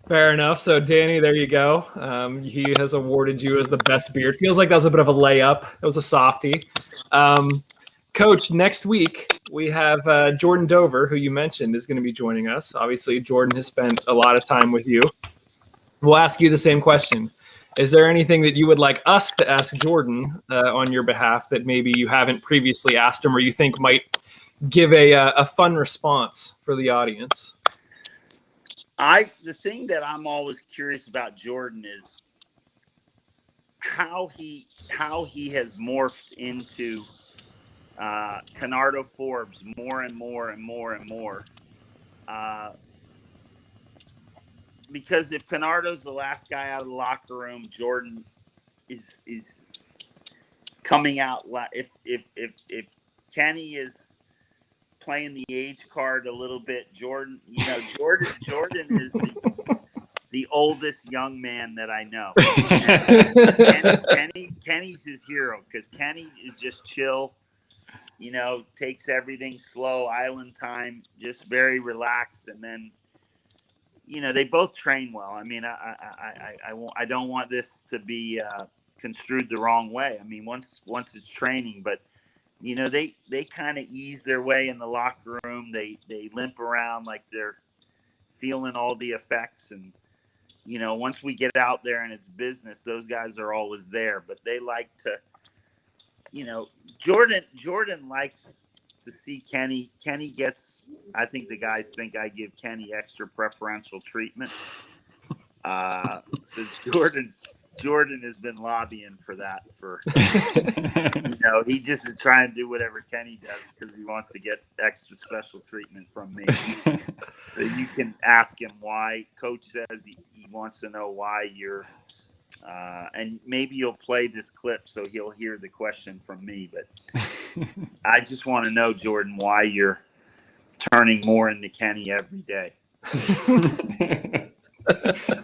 Fair enough. So, Danny, there you go. He has awarded you as the best beard. Feels like that was a bit of a layup. It was a softie. Coach, next week we have Jordan Dover, who you mentioned is going to be joining us. Obviously, Jordan has spent a lot of time with you. We'll ask you the same question. Is there anything that you would like us to ask Jordan on your behalf that maybe you haven't previously asked him, or you think might give a fun response for the audience? The thing that I'm always curious about Jordan is how he has morphed into Canardo Forbes more and more and more and more. Because if Canardo's the last guy out of the locker room, Jordan is coming out. If Kenny is playing the age card a little bit, Jordan is the oldest young man that I know. Kenny's his hero because Kenny is just chill. You know, takes everything slow, island time, just very relaxed. And then, you know, they both train well. I mean, I don't want this to be construed the wrong way. I mean, once it's training, but you know, they kind of ease their way in the locker room. They limp around like they're feeling all the effects. And you know, once we get out there and it's business, those guys are always there. But they like to, you know, Jordan likes to see Kenny. Kenny gets. I think the guys think I give Kenny extra preferential treatment. So Jordan has been lobbying for that. He just is trying to do whatever Kenny does because he wants to get extra special treatment from me. So you can ask him why. Coach says he wants to know why you're. And maybe you'll play this clip so he'll hear the question from me. But I just want to know, Jordan, why you're turning more into Kenny every day.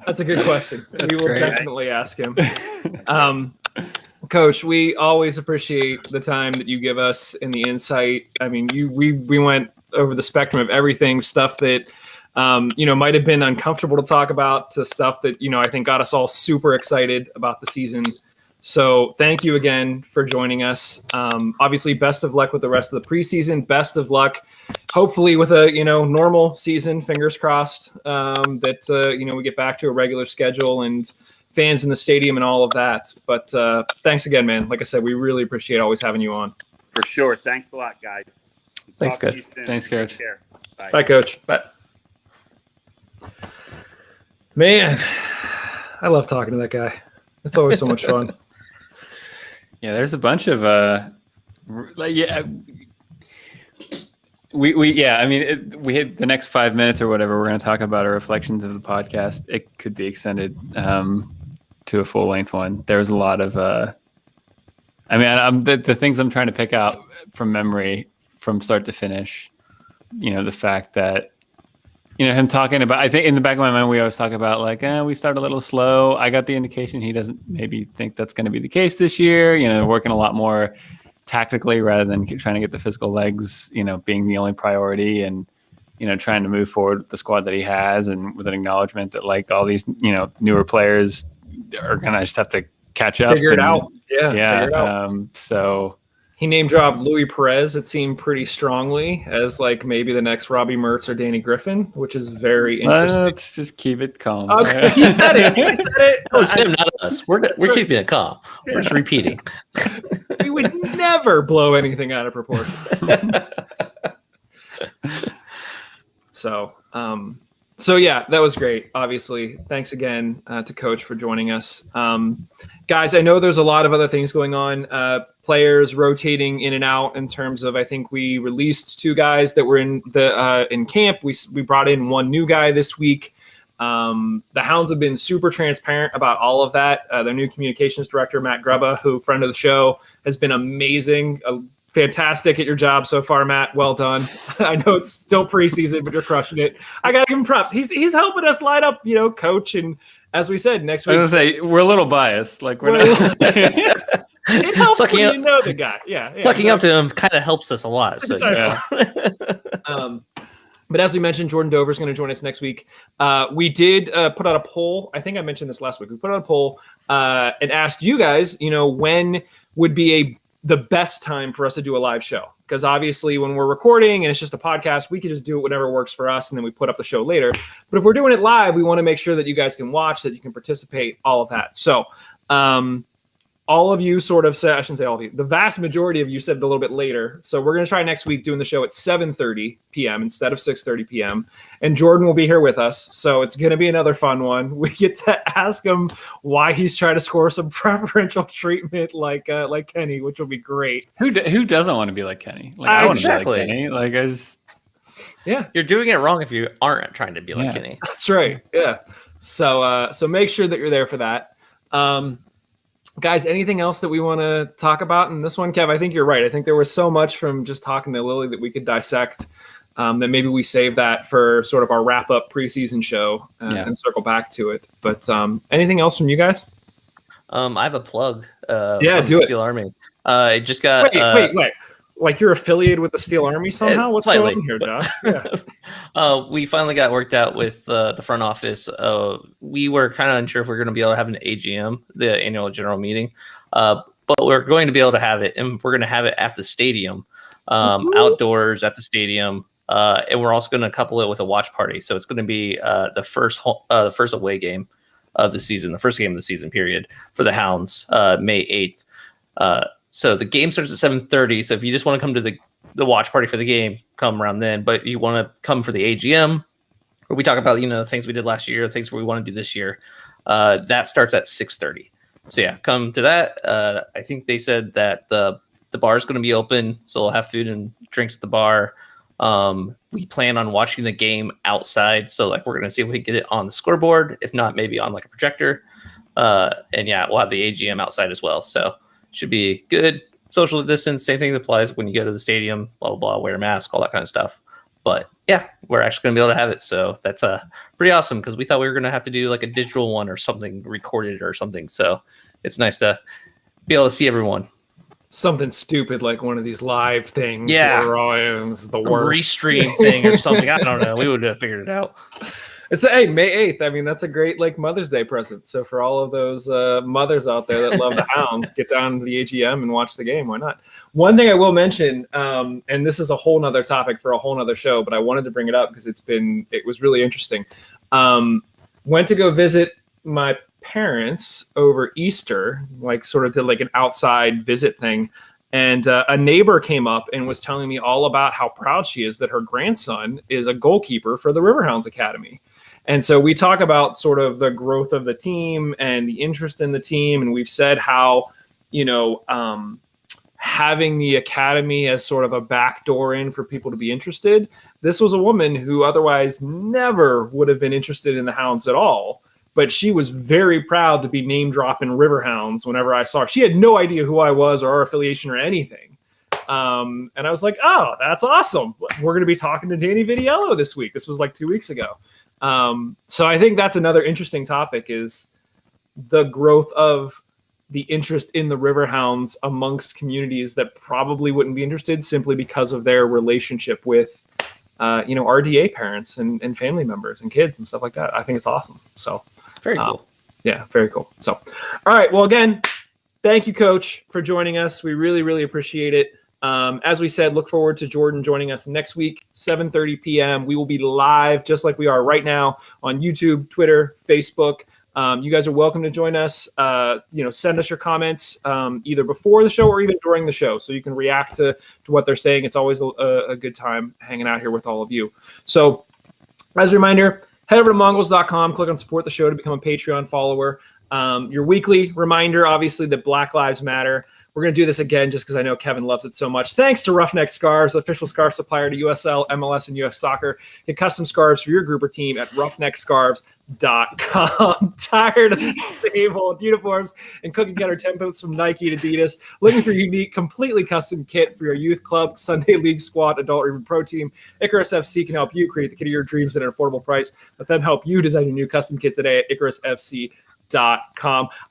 That's a good question. That's we will great. definitely ask him. Coach, we always appreciate the time that you give us and the insight. I mean, we went over the spectrum of everything, stuff that might have been uncomfortable to talk about, to stuff that I think got us all super excited about the season. So thank you again for joining us. Obviously, best of luck with the rest of the preseason. Best of luck, hopefully, with a normal season. Fingers crossed that we get back to a regular schedule and fans in the stadium and all of that. But thanks again, man. Like I said, we really appreciate always having you on. For sure. Thanks a lot, guys. Thanks, Coach. Thanks, Coach. Take care. Bye. Bye, Coach. Bye. Man, I love talking to that guy. It's always so much fun. Yeah, there's a bunch of we had the next 5 minutes or whatever. We're going to talk about our reflections of the podcast. It could be extended to a full length one. There's a lot of the things I'm trying to pick out from memory from start to finish. The fact that him talking about, I think in the back of my mind, we always talk about we start a little slow. I got the indication he doesn't maybe think that's going to be the case this year. Working a lot more tactically rather than trying to get the physical legs, being the only priority, and, trying to move forward with the squad that he has, and with an acknowledgement that all these, newer players are going to just have to catch up. Figure it out. Yeah. Yeah. Figure it out. So he name dropped Louis Perez, it seemed pretty strongly, as maybe the next Robbie Mertz or Danny Griffin, which is very interesting. Let's just keep it calm. Okay, he said it. That was him, not us. We're keeping it calm. Yeah. We're just repeating. We would never blow anything out of proportion. So yeah, that was great. Obviously, thanks again to Coach for joining us. Guys, I know there's a lot of other things going on. Players rotating in and out in terms of, I think we released 2 guys that were in camp. We brought in 1 new guy this week. The Hounds have been super transparent about all of that. Their new communications director, Matt Grubba, who, friend of the show, has been amazing. Fantastic at your job so far, Matt. Well done. I know it's still preseason, but you're crushing it. I got to give him props. He's helping us line up, Coach. And as we said, next week. I was going to say, we're a little biased. We're not. It helps when you know the guy. Yeah. Sucking up to him kind of helps us a lot. So, But as we mentioned, Jordan Dover is going to join us next week. We did put out a poll. I think I mentioned this last week. We put out a poll and asked you guys, when would be the best time for us to do a live show? Because obviously when we're recording and it's just a podcast, we can just do it whenever works for us, and then we put up the show later. But if we're doing it live, we want to make sure that you guys can watch, that you can participate, all of that. So all of you sort of said, I shouldn't say all of you, the vast majority of you said a little bit later. So we're going to try next week doing the show at 7:30 p.m. instead of 6:30 p.m. And Jordan will be here with us. So it's going to be another fun one. We get to ask him why he's trying to score some preferential treatment like Kenny, which will be great. Who doesn't want to be like Kenny? I want to be like Kenny. Yeah. You're doing it wrong if you aren't trying to be like Kenny. That's right. Yeah. So make sure that you're there for that. Guys, anything else that we want to talk about in this one? Kev, I think you're right. I think there was so much from just talking to Lilley that we could dissect, that maybe we save that for sort of our wrap-up preseason show and circle back to it. But anything else from you guys? I have a plug do from it. Steel Army. I just got... Wait. Like you're affiliated with the Steel Army somehow? What's going on here, Josh? Yeah. We finally got worked out with the front office. We were kind of unsure if we were going to be able to have an AGM, the annual general meeting, but we're going to be able to have it, and we're going to have it at the stadium, outdoors at the stadium, and we're also going to couple it with a watch party. So it's going to be the first away game of the season, the first game of the season period for the Hounds, May 8th. So the game starts at 7:30. So if you just want to come to the watch party for the game, come around then. But you want to come for the AGM, where we talk about, the things we did last year, things we want to do this year. That starts at 6:30. So yeah, come to that. I think they said that the bar is going to be open, so we'll have food and drinks at the bar. We plan on watching the game outside, so like we're going to see if we can get it on the scoreboard. If not, maybe on like a projector. And yeah, we'll have the AGM outside as well. So should be good. Social distance, same thing applies when you go to the stadium. Blah blah blah. Wear a mask, all that kind of stuff. But yeah, we're actually going to be able to have it. So that's pretty awesome, because we thought we were going to have to do like a digital one or something, recorded or something. So it's nice to be able to see everyone. Something stupid like one of these live things. Yeah. It's the worst. Restream thing or something. I don't know. We would have figured it out. It's May 8th. I mean, that's a great like Mother's Day present. So for all of those mothers out there that love the Hounds, get down to the AGM and watch the game. Why not? One thing I will mention, and this is a whole nother topic for a whole nother show, but I wanted to bring it up because it was really interesting. Went to go visit my parents over Easter, like sort of did like an outside visit thing. And a neighbor came up and was telling me all about how proud she is that her grandson is a goalkeeper for the Riverhounds Academy. And so we talk about sort of the growth of the team and the interest in the team. And we've said how, having the academy as sort of a backdoor in for people to be interested. This was a woman who otherwise never would have been interested in the Hounds at all. But she was very proud to be name dropping Riverhounds whenever I saw her. She had no idea who I was or our affiliation or anything. And I was like, oh, that's awesome. We're going to be talking to Danny Vitiello this week. This was like 2 weeks ago. So I think that's another interesting topic, is the growth of the interest in the Riverhounds amongst communities that probably wouldn't be interested simply because of their relationship with, RDA parents and family members and kids and stuff like that. I think it's awesome. So very cool. Yeah, very cool. So, all right. Well, again, thank you, Coach, for joining us. We really, really appreciate it. As we said, look forward to Jordan joining us next week, 7:30 p.m. We will be live just like we are right now on YouTube, Twitter, Facebook. You guys are welcome to join us. Send us your comments either before the show or even during the show, so you can react to what they're saying. It's always a good time hanging out here with all of you. So as a reminder, head over to mongols.com, click on support the show to become a Patreon follower. Your weekly reminder, obviously, that Black Lives Matter. We're going to do this again just because I know Kevin loves it so much. Thanks to Roughneck Scarves, official scarf supplier to USL, MLS, and US Soccer. Get custom scarves for your group or team at roughneckscarves.com. Tired of the same old uniforms and cookie cutter templates from Nike and Adidas? Looking for a unique, completely custom kit for your youth club, Sunday league squad, adult, or even pro team? Icarus FC can help you create the kit of your dreams at an affordable price. Let them help you design your new custom kit today at icarusfc.com.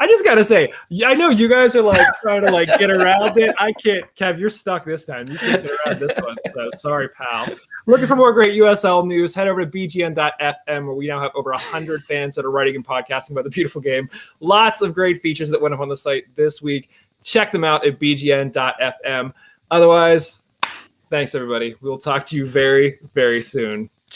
I just gotta say, I know you guys are like trying to like get around it. I can't. Kev, you're stuck this time. You can't get around this one. So sorry, pal. Looking for more great USL news? Head over to bgn.fm, where we now have over 100 fans that are writing and podcasting about the beautiful game. Lots of great features that went up on the site this week. Check them out at bgn.fm. Otherwise, thanks everybody. We'll talk to you very, very soon.